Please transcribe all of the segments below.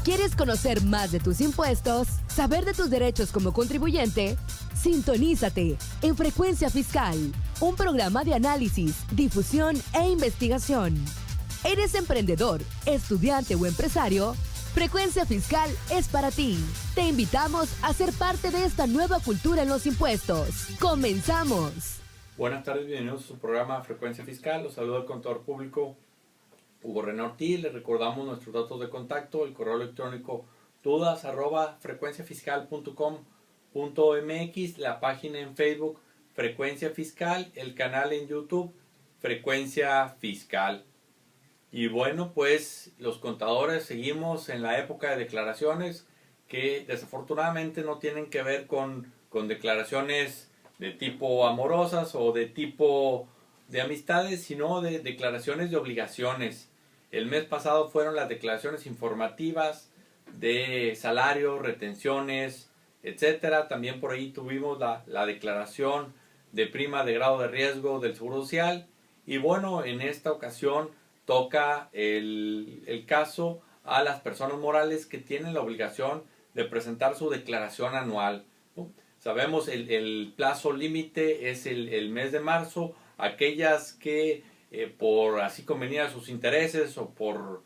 ¿Quieres conocer más de tus impuestos? ¿Saber de tus derechos como contribuyente? Sintonízate en Frecuencia Fiscal, un programa de análisis, difusión e investigación. ¿Eres emprendedor, estudiante o empresario? Frecuencia Fiscal es para ti. Te invitamos a ser parte de esta nueva cultura en los impuestos. ¡Comenzamos! Buenas tardes, bienvenidos a su programa Frecuencia Fiscal. Los saluda el contador público Hugo René Ortiz. Les recordamos nuestros datos de contacto, el correo electrónico dudas@frecuenciafiscal.com.mx, la página en Facebook Frecuencia Fiscal, el canal en YouTube Frecuencia Fiscal. Y bueno, pues los contadores seguimos en la época de declaraciones que desafortunadamente no tienen que ver con declaraciones de tipo amorosas o de tipo de amistades, sino de declaraciones de obligaciones. El mes pasado fueron las declaraciones informativas de salarios, retenciones, etcétera. También por ahí tuvimos la declaración de prima de grado de riesgo del Seguro Social. Y bueno, en esta ocasión toca el caso a las personas morales que tienen la obligación de presentar su declaración anual, ¿no? Sabemos el plazo límite es el mes de marzo. Aquellas que por así convenir a sus intereses o por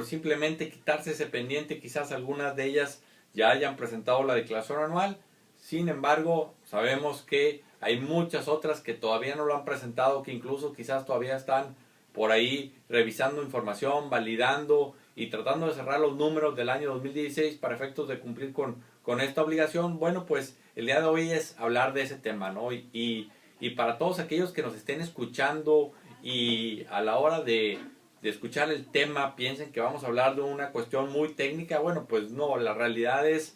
simplemente quitarse ese pendiente, quizás algunas de ellas ya hayan presentado la declaración anual. Sin embargo, sabemos que hay muchas otras que todavía no lo han presentado, que incluso quizás todavía están por ahí revisando información, validando y tratando de cerrar los números del año 2016 para efectos de cumplir con esta obligación. Bueno, pues el día de hoy es hablar de ese tema, ¿no? Y para todos aquellos que nos estén escuchando y a la hora de escuchar el tema piensen que vamos a hablar de una cuestión muy técnica, bueno, pues no, la realidad es,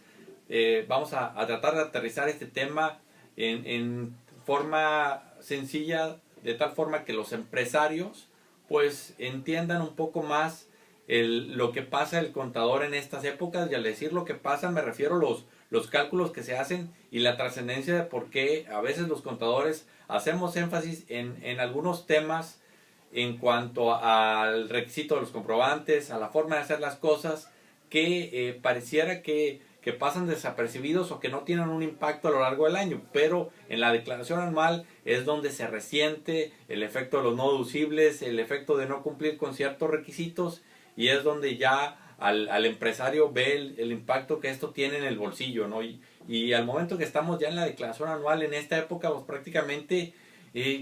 vamos a tratar de aterrizar este tema en forma sencilla, de tal forma que los empresarios pues entiendan un poco más lo que pasa el contador en estas épocas. Y al decir lo que pasa me refiero a los cálculos que se hacen y la trascendencia de por qué a veces los contadores hacemos énfasis en algunos temas en cuanto al requisito de los comprobantes, a la forma de hacer las cosas que pareciera que pasan desapercibidos o que no tienen un impacto a lo largo del año, pero en la declaración anual es donde se resiente el efecto de los no deducibles, el efecto de no cumplir con ciertos requisitos, y es donde ya al empresario ve el impacto que esto tiene en el bolsillo, ¿no? Y al momento que estamos ya en la declaración anual, en esta época, pues prácticamente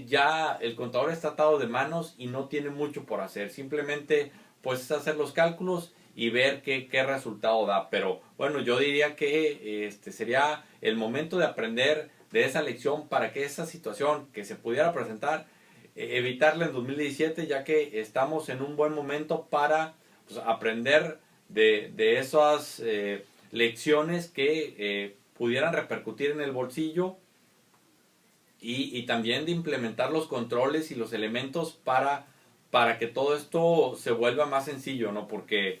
ya el contador está atado de manos y no tiene mucho por hacer. Simplemente pues es hacer los cálculos y ver qué resultado da. Pero bueno, yo diría que sería el momento de aprender de esa lección para que esa situación que se pudiera presentar, evitarla en 2017, ya que estamos en un buen momento para pues, aprender de esas lecciones que pudieran repercutir en el bolsillo, y también de implementar los controles y los elementos para que todo esto se vuelva más sencillo, ¿no? Porque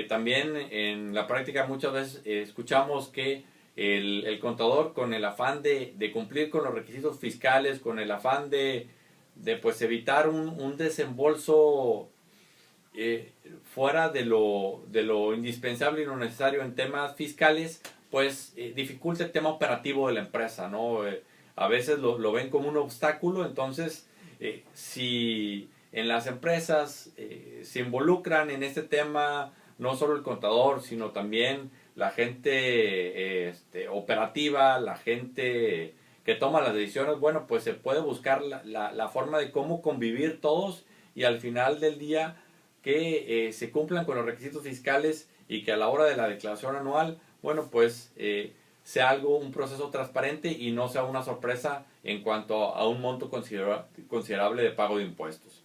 también en la práctica muchas veces escuchamos que el contador, con el afán de cumplir con los requisitos fiscales, con el afán de pues evitar un desembolso fuera de lo indispensable y lo necesario en temas fiscales, pues dificulta el tema operativo de la empresa, ¿no? A veces lo ven como un obstáculo. Entonces si en las empresas se involucran en este tema no solo el contador, sino también la gente operativa, la gente que toma las decisiones, bueno, pues se puede buscar la forma de cómo convivir todos y al final del día que se cumplan con los requisitos fiscales y que a la hora de la declaración anual, bueno, pues sea un proceso transparente y no sea una sorpresa en cuanto a un monto considerable de pago de impuestos.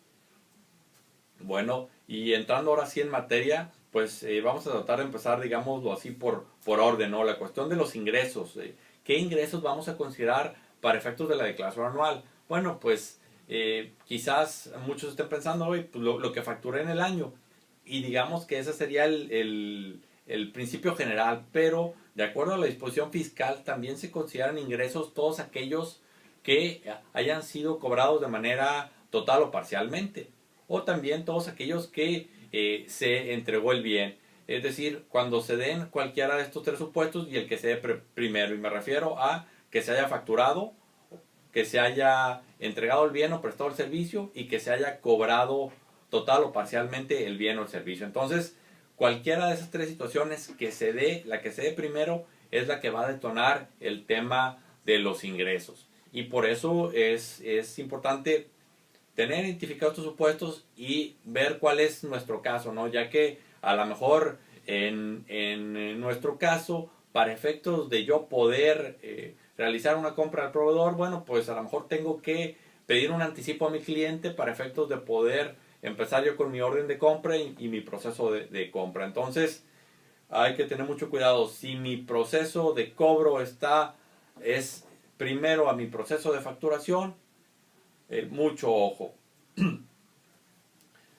Bueno, y entrando ahora sí en materia, pues vamos a tratar de empezar, digámoslo así, por orden, ¿no? La cuestión de los ingresos. ¿Qué ingresos vamos a considerar para efectos de la declaración anual? Bueno, pues quizás muchos estén pensando hoy pues, lo que facturé en el año, y digamos que ese sería el principio general, pero de acuerdo a la disposición fiscal también se consideran ingresos todos aquellos que hayan sido cobrados de manera total o parcialmente, o también todos aquellos que se entregó el bien. es decir, cuando se den cualquiera de estos tres supuestos y el que se dé primero, y me refiero a que se haya facturado, que se haya entregado el bien o prestado el servicio y que se haya cobrado total o parcialmente el bien o el servicio. Entonces, cualquiera de esas tres situaciones que se dé, la que se dé primero es la que va a detonar el tema de los ingresos. Y por eso es importante tener identificados estos supuestos y ver cuál es nuestro caso, ¿no? Ya que a lo mejor en nuestro caso, para efectos de yo poder realizar una compra al proveedor, bueno, pues a lo mejor tengo que pedir un anticipo a mi cliente para efectos de poder empezar yo con mi orden de compra y mi proceso de compra. Entonces, hay que tener mucho cuidado. Si mi proceso de cobro es primero a mi proceso de facturación, mucho ojo.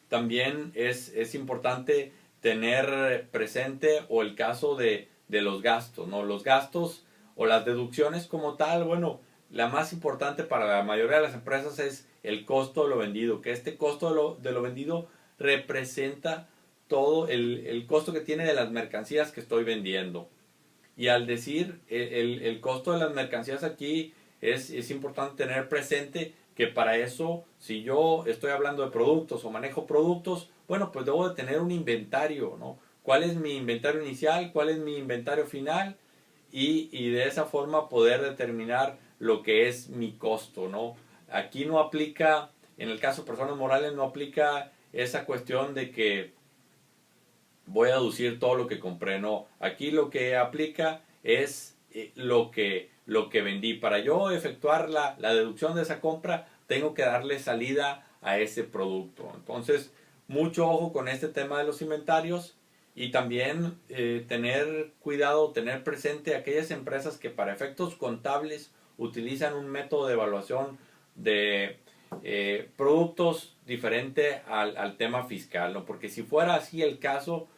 También es importante tener presente o el caso de los gastos, ¿no? Los gastos o las deducciones como tal, bueno, la más importante para la mayoría de las empresas es el costo de lo vendido, que este costo de lo vendido representa todo el costo que tiene de las mercancías que estoy vendiendo. Y al decir el costo de las mercancías aquí es importante tener presente que para eso, si yo estoy hablando de productos o manejo productos, bueno, pues debo de tener un inventario, ¿no? ¿Cuál es mi inventario inicial? ¿Cuál es mi inventario final? Y de esa forma poder determinar lo que es mi costo, ¿no? Aquí no aplica, en el caso de personas morales, no aplica esa cuestión de que voy a deducir todo lo que compré, no. Aquí lo que aplica es lo que vendí. Para yo efectuar la deducción de esa compra, tengo que darle salida a ese producto. Entonces, mucho ojo con este tema de los inventarios y también tener cuidado, tener presente aquellas empresas que para efectos contables utilizan un método de evaluación de productos diferente al tema fiscal, ¿no? Porque si fuera así el caso,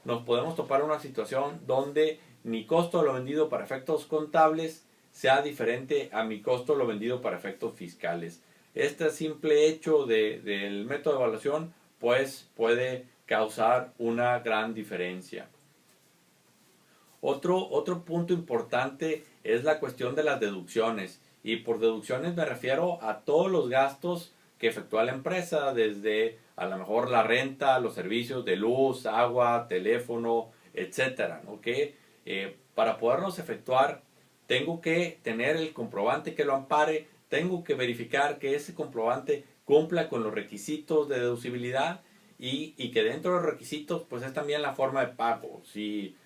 nos podemos topar en una situación donde mi costo de lo vendido para efectos contables sea diferente a mi costo de lo vendido para efectos fiscales. Este simple hecho del método de evaluación pues puede causar una gran diferencia. Otro punto importante es la cuestión de las deducciones. Y por deducciones me refiero a todos los gastos que efectúa la empresa, desde a lo mejor la renta, los servicios de luz, agua, teléfono, etcétera, ¿no? Que para poderlos efectuar tengo que tener el comprobante que lo ampare, tengo que verificar que ese comprobante cumpla con los requisitos de deducibilidad y que dentro de los requisitos pues es también la forma de pago. Si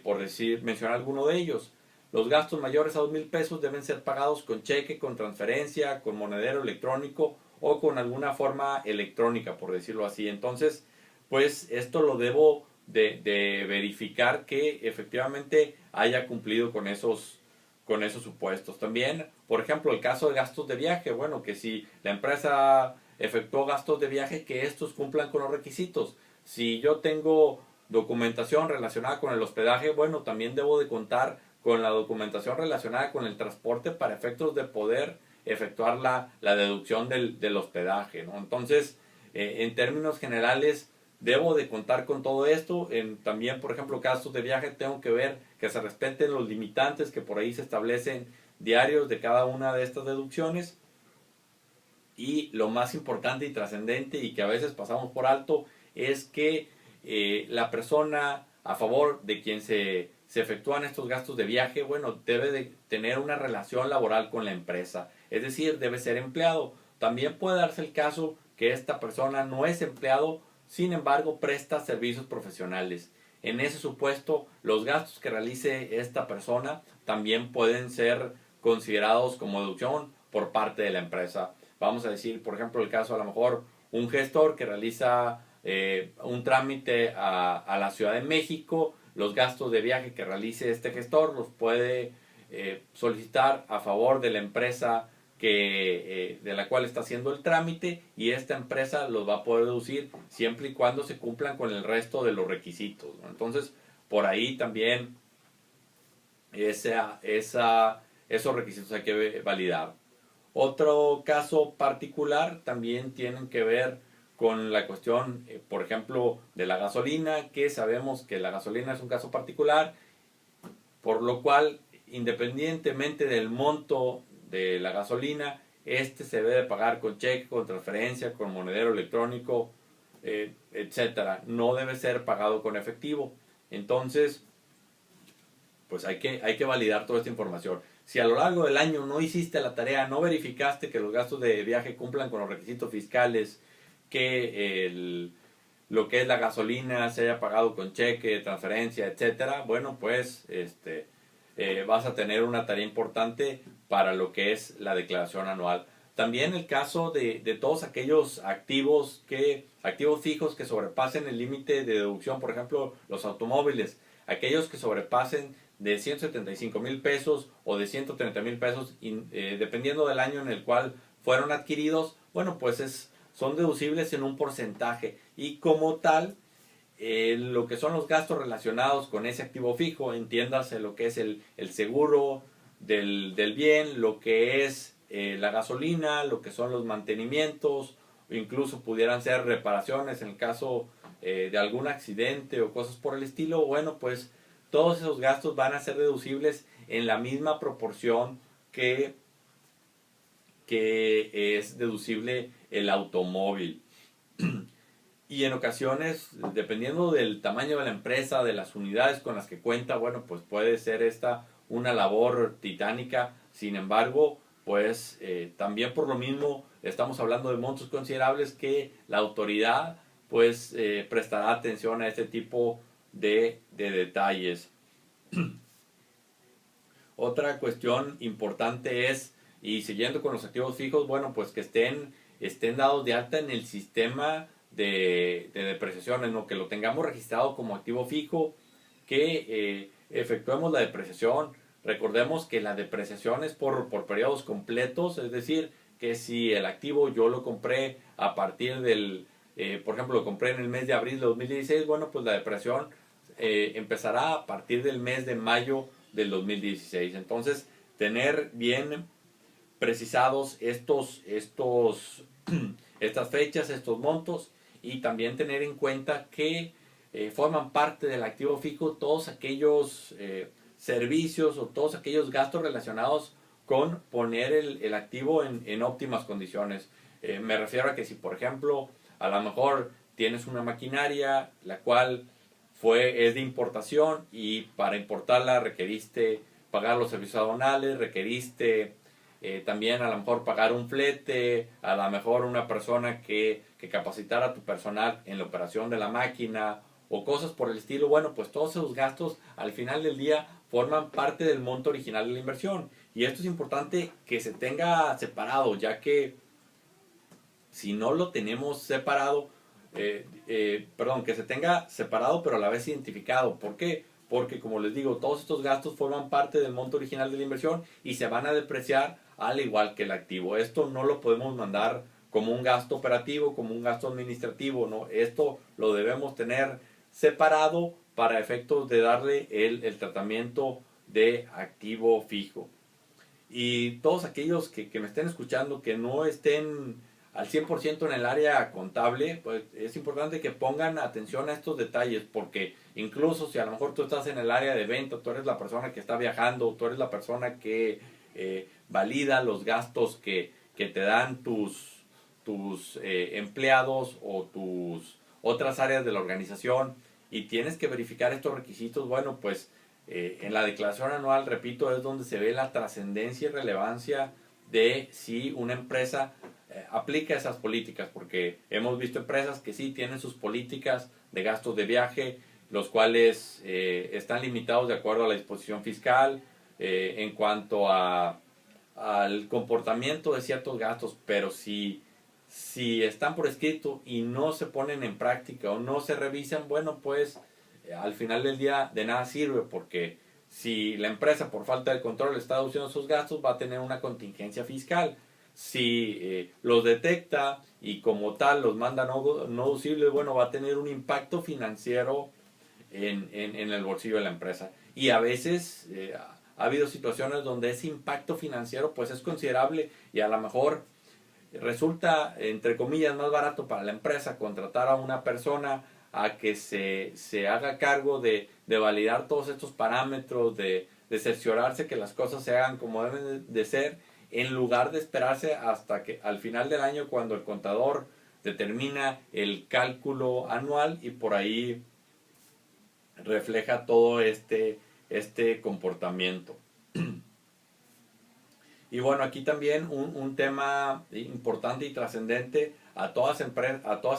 por mencionar alguno de ellos, los gastos mayores a 2,000 pesos deben ser pagados con cheque, con transferencia, con monedero electrónico o con alguna forma electrónica, por decirlo así. Entonces, pues esto lo debo de verificar que efectivamente haya cumplido con esos supuestos. También, por ejemplo, el caso de gastos de viaje, bueno, que si la empresa efectuó gastos de viaje, que estos cumplan con los requisitos. Si yo tengo documentación relacionada con el hospedaje, bueno, también debo de contar con la documentación relacionada con el transporte para efectos de poder efectuar la deducción del hospedaje, ¿no? Entonces, en términos generales, debo de contar con todo esto. También, por ejemplo, gastos de viaje, tengo que ver que se respeten los limitantes que por ahí se establecen diarios de cada una de estas deducciones. Y lo más importante y trascendente y que a veces pasamos por alto es que la persona a favor de quien se efectúan estos gastos de viaje, bueno, debe de tener una relación laboral con la empresa, es decir, debe ser empleado. También puede darse el caso que esta persona no es empleado, sin embargo presta servicios profesionales. En ese supuesto, los gastos que realice esta persona también pueden ser considerados como deducción por parte de la empresa. Vamos a decir, por ejemplo, el caso a lo mejor un gestor que realiza un trámite a la Ciudad de México, los gastos de viaje que realice este gestor los puede solicitar a favor de la empresa de la cual está haciendo el trámite, y esta empresa los va a poder deducir siempre y cuando se cumplan con el resto de los requisitos, ¿no? Entonces, por ahí también esos requisitos hay que validar. Otro caso particular también tienen que ver con la cuestión, por ejemplo, de la gasolina, que sabemos que la gasolina es un caso particular, por lo cual, independientemente del monto de la gasolina, se debe de pagar con cheque, con transferencia, con monedero electrónico, etcétera. No debe ser pagado con efectivo. Entonces, pues hay que validar toda esta información. Si a lo largo del año no hiciste la tarea, no verificaste que los gastos de viaje cumplan con los requisitos fiscales, que lo que es la gasolina se haya pagado con cheque, transferencia, etcétera, bueno, pues vas a tener una tarea importante para lo que es la declaración anual. También el caso de todos aquellos activos fijos que sobrepasen el límite de deducción, por ejemplo, los automóviles, aquellos que sobrepasen de 175,000 pesos o de 130,000 pesos, dependiendo del año en el cual fueron adquiridos, bueno, pues son deducibles en un porcentaje, y como tal, lo que son los gastos relacionados con ese activo fijo, entiéndase lo que es el seguro del bien, lo que es la gasolina, lo que son los mantenimientos, o incluso pudieran ser reparaciones en el caso de algún accidente o cosas por el estilo. Bueno, pues todos esos gastos van a ser deducibles en la misma proporción que es deducible el automóvil. Y en ocasiones, dependiendo del tamaño de la empresa, de las unidades con las que cuenta, bueno, pues puede ser esta una labor titánica. Sin embargo, pues también por lo mismo estamos hablando de montos considerables que la autoridad pues prestará atención a este tipo de detalles. Otra cuestión importante es, y siguiendo con los activos fijos, bueno, pues que estén dados de alta en el sistema de depreciaciones, ¿no? Que lo tengamos registrado como activo fijo, que efectuemos la depreciación. Recordemos que la depreciación es por periodos completos, es decir, que si el activo yo lo compré a partir por ejemplo, lo compré en el mes de abril de 2016, bueno, pues la depreciación empezará a partir del mes de mayo del 2016. Entonces, tener bien precisados estas fechas, estos montos, y también tener en cuenta que forman parte del activo fijo todos aquellos servicios o todos aquellos gastos relacionados con poner el activo en óptimas condiciones. Me refiero a que si, por ejemplo, a lo mejor tienes una maquinaria la cual es de importación, y para importarla requeriste pagar los servicios aduanales, requeriste también a lo mejor pagar un flete, a lo mejor una persona que capacitara a tu personal en la operación de la máquina o cosas por el estilo. Bueno, pues todos esos gastos al final del día forman parte del monto original de la inversión, y esto es importante que se tenga separado, ya que si no lo tenemos separado, que se tenga separado pero a la vez identificado. ¿Por qué? Porque, como les digo, todos estos gastos forman parte del monto original de la inversión y se van a depreciar al igual que el activo. Esto no lo podemos mandar como un gasto operativo, como un gasto administrativo, ¿no? Esto lo debemos tener separado para efectos de darle el tratamiento de activo fijo. Y todos aquellos que me estén escuchando que no estén al 100% en el área contable, pues es importante que pongan atención a estos detalles, porque incluso si a lo mejor tú estás en el área de venta, tú eres la persona que está viajando, tú eres la persona que valida los gastos que te dan tus empleados o tus otras áreas de la organización, y tienes que verificar estos requisitos, bueno, pues en la declaración anual, repito, es donde se ve la trascendencia y relevancia de si una empresa aplica esas políticas, porque hemos visto empresas que sí tienen sus políticas de gastos de viaje, los cuales están limitados de acuerdo a la disposición fiscal en cuanto al comportamiento de ciertos gastos, pero si están por escrito y no se ponen en práctica o no se revisan, bueno, pues al final del día de nada sirve, porque si la empresa por falta de control está deduciendo sus gastos, va a tener una contingencia fiscal. Si los detecta y como tal los manda no deducibles, bueno, va a tener un impacto financiero en el bolsillo de la empresa. Y a veces ha habido situaciones donde ese impacto financiero pues es considerable, y a lo mejor resulta, entre comillas, más barato para la empresa contratar a una persona a que se haga cargo de validar todos estos parámetros, de cerciorarse que las cosas se hagan como deben de ser, en lugar de esperarse hasta que al final del año, cuando el contador determina el cálculo anual y por ahí refleja todo este comportamiento. Y bueno, aquí también un tema importante y trascendente a todas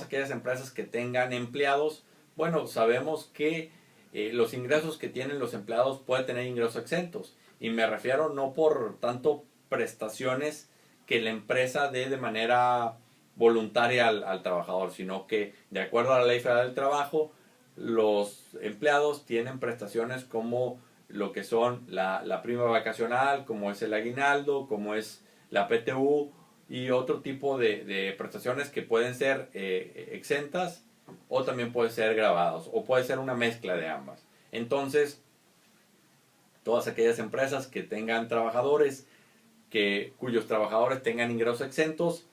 aquellas empresas que tengan empleados. Bueno, sabemos que los ingresos que tienen los empleados pueden tener ingresos exentos. Y me refiero no por tanto prestaciones que la empresa dé de manera voluntaria al trabajador, sino que de acuerdo a la Ley Federal del Trabajo, los empleados tienen prestaciones como lo que son la prima vacacional, como es el aguinaldo, como es la PTU y otro tipo de prestaciones que pueden ser exentas o también pueden ser grabados o puede ser una mezcla de ambas. Entonces, todas aquellas empresas que tengan trabajadores, cuyos trabajadores tengan ingresos exentos,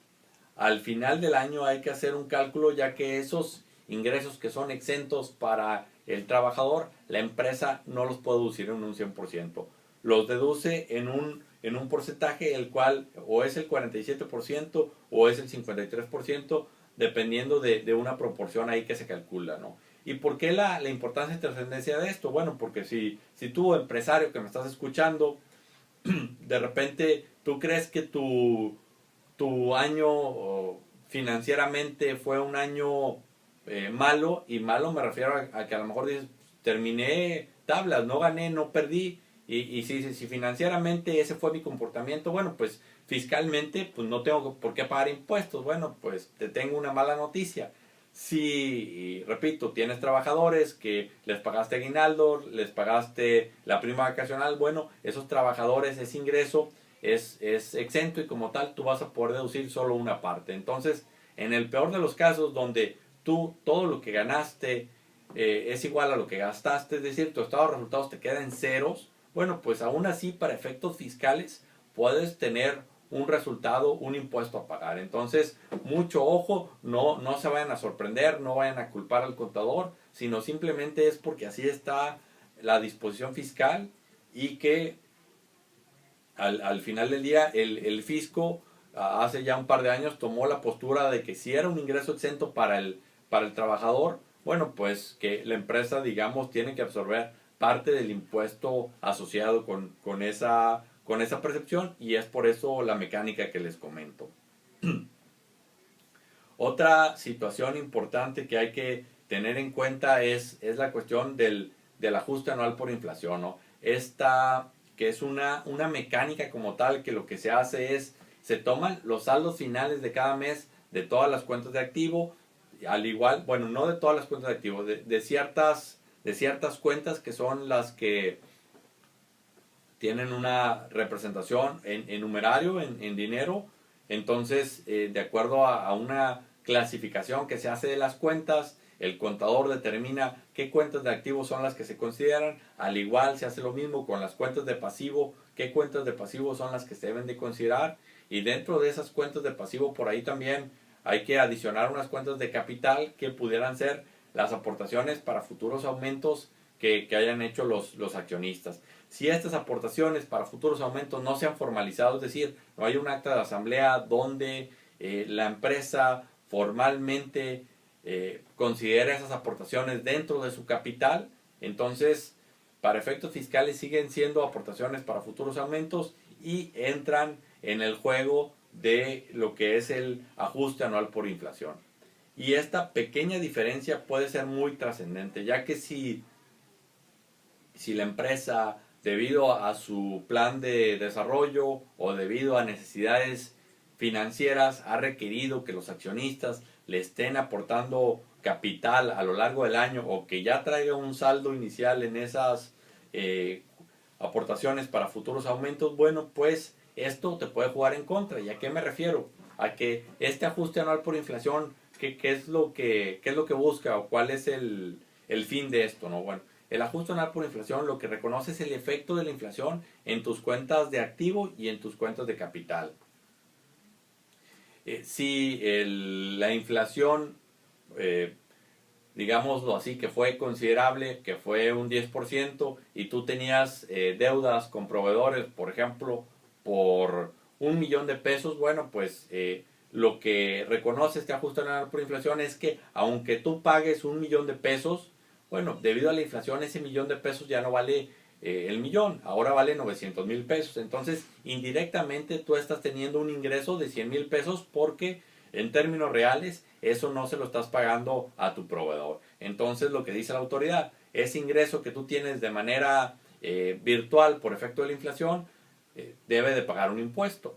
al final del año hay que hacer un cálculo, ya que esos ingresos que son exentos para el trabajador, la empresa no los puede deducir en un 100%. Los deduce en un porcentaje, el cual o es el 47% o es el 53%, dependiendo de una proporción ahí que se calcula, ¿no? ¿Y por qué la importancia y trascendencia de esto? Bueno, porque si tú, empresario que me estás escuchando, de repente tú crees que tu año financieramente fue un año malo, y malo me refiero a que a lo mejor dices, terminé tablas, no gané, no perdí, y si financieramente ese fue mi comportamiento, bueno, pues fiscalmente pues no tengo por qué pagar impuestos. Bueno, pues te tengo una mala noticia. Si, repito, tienes trabajadores que les pagaste aguinaldo, les pagaste la prima vacacional, bueno, esos trabajadores, ese ingreso es exento y como tal tú vas a poder deducir solo una parte. Entonces, en el peor de los casos, donde tú todo lo que ganaste es igual a lo que gastaste, es decir, tu estado de resultados te queda en ceros, bueno, pues aún así para efectos fiscales puedes tener un resultado, un impuesto a pagar. Entonces, mucho ojo, no se vayan a sorprender, no vayan a culpar al contador, sino simplemente es porque así está la disposición fiscal, y que al final del día el fisco hace ya un par de años tomó la postura de que si era un ingreso exento para el trabajador, bueno, pues que la empresa, digamos, tiene que absorber parte del impuesto asociado con esa percepción, y es por eso la mecánica que les comento. Otra situación importante que hay que tener en cuenta es la cuestión del ajuste anual por inflación, ¿no? Esta que es una mecánica como tal, que lo que se hace es, se toman los saldos finales de cada mes de todas las cuentas de activo, al igual, bueno, no de todas las cuentas de activo, de ciertas cuentas que son las que tienen una representación en numerario, en dinero. Entonces, de acuerdo a una clasificación que se hace de las cuentas, el contador determina qué cuentas de activo son las que se consideran. Al igual se hace lo mismo con las cuentas de pasivo, qué cuentas de pasivo son las que se deben de considerar, y dentro de esas cuentas de pasivo por ahí también hay que adicionar unas cuentas de capital que pudieran ser las aportaciones para futuros aumentos que hayan hecho los accionistas. Si estas aportaciones para futuros aumentos no se han formalizado, es decir, no hay un acta de asamblea donde la empresa formalmente considera esas aportaciones dentro de su capital, entonces para efectos fiscales siguen siendo aportaciones para futuros aumentos y entran en el juego de lo que es el ajuste anual por inflación. Y esta pequeña diferencia puede ser muy trascendente, ya que si la empresa, debido a su plan de desarrollo o debido a necesidades financieras, ha requerido que los accionistas le estén aportando capital a lo largo del año, o que ya traiga un saldo inicial en esas aportaciones para futuros aumentos, bueno, pues esto te puede jugar en contra. ¿Y a qué me refiero? A que este ajuste anual por inflación, ¿qué es lo que busca, o cuál es el fin de esto, ¿no? Bueno, el ajuste anual por inflación lo que reconoce es el efecto de la inflación en tus cuentas de activo y en tus cuentas de capital. si la inflación, digámoslo así, que fue considerable, que fue un 10%, y tú tenías deudas con proveedores, por ejemplo, por 1,000,000 de pesos, bueno, pues lo que reconoce este ajuste anual por inflación es que aunque tú pagues 1,000,000 de pesos, bueno, debido a la inflación ese 1,000,000 de pesos ya no vale el millón, ahora vale 900,000 pesos. Entonces, indirectamente tú estás teniendo un ingreso de 100,000 pesos porque en términos reales eso no se lo estás pagando a tu proveedor. Entonces, lo que dice la autoridad, ese ingreso que tú tienes de manera virtual por efecto de la inflación, debe de pagar un impuesto.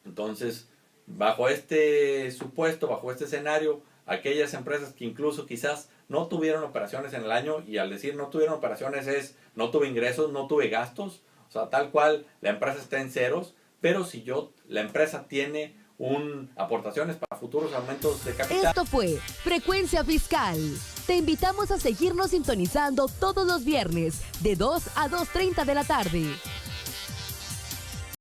Entonces, bajo este supuesto, bajo este escenario, aquellas empresas que incluso quizás no tuvieron operaciones en el año, y al decir no tuvieron operaciones es no tuve ingresos, no tuve gastos, o sea, tal cual la empresa está en ceros, pero si la empresa tiene aportaciones para futuros aumentos de capital. Esto fue Frecuencia Fiscal. Te invitamos a seguirnos sintonizando todos los viernes de 2 a 2:30 de la tarde.